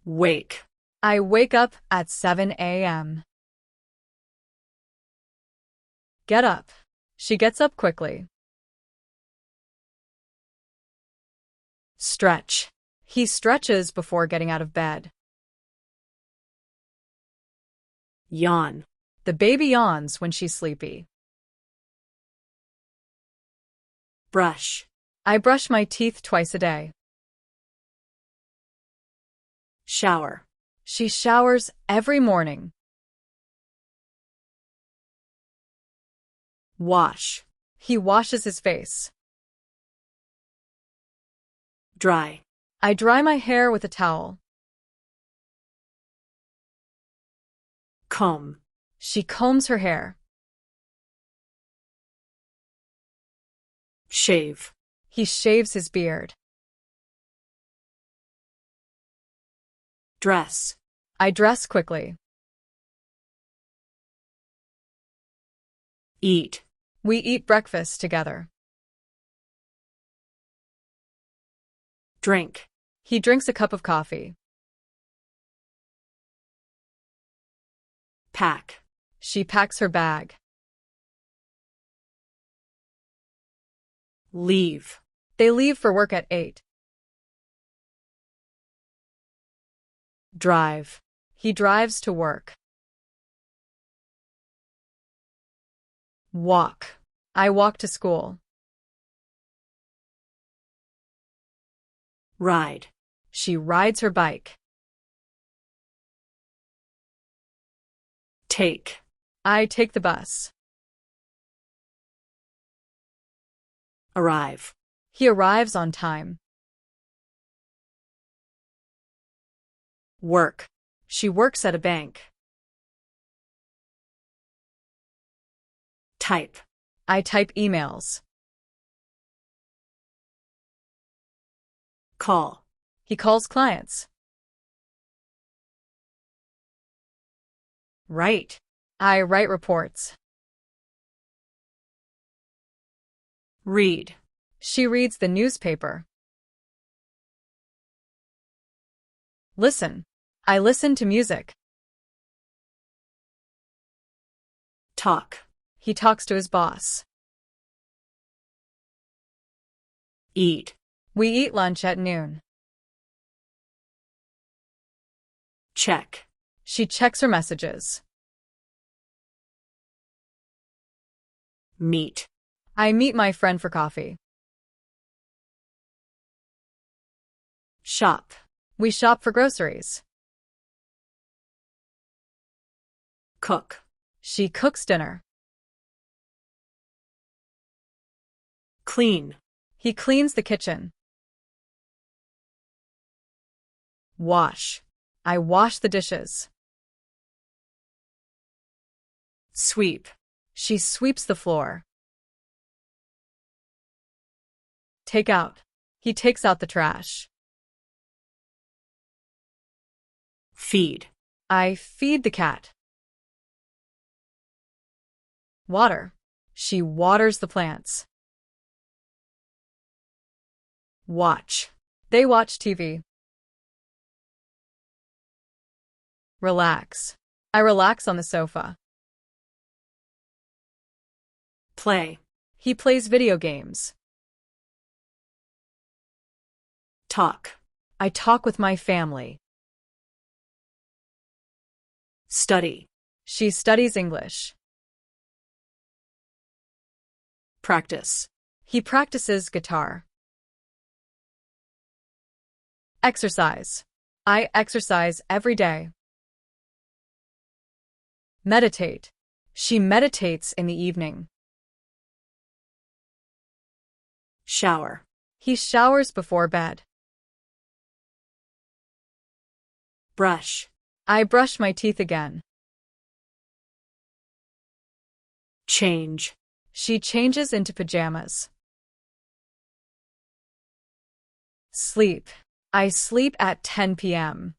Wake. I wake up at 7 a.m. Get up. She gets up quickly. Stretch. He stretches before getting out of bed. Yawn. The baby yawns when she's sleepy. Brush. I brush my teeth twice a day. Shower. She showers every morning. Wash. He washes his face. Dry. I dry my hair with a towel. Comb. She combs her hair. Shave. He shaves his beard. Dress. I dress quickly. Eat. We eat breakfast together. Drink. He drinks a cup of coffee. Pack. She packs her bag. Leave. They leave for work at 8. Drive. He drives to work. Walk. I walk to school. Ride. She rides her bike. Take. I take the bus. Arrive. He arrives on time. Work. She works at a bank. Type. I type emails. Call. He calls clients. Write. I write reports. Read. She reads the newspaper. Listen. I listen to music. Talk. He talks to his boss. Eat. We eat lunch at noon. Check. She checks her messages. Meet. I meet my friend for coffee. Shop. We shop for groceries. Cook. She cooks dinner. Clean. He cleans the kitchen. Wash. I wash the dishes. Sweep. She sweeps the floor. Take out. He takes out the trash. Feed. I feed the cat. Water. She waters the plants. Watch. They watch TV. Relax. I relax on the sofa. Play. He plays video games. Talk. I talk with my family. Study. She studies English. Practice. He practices guitar. Exercise. I exercise every day. Meditate. She meditates in the evening. Shower. He showers before bed. Brush. I brush my teeth again. Change. She changes into pajamas. Sleep. I sleep at 10 p.m.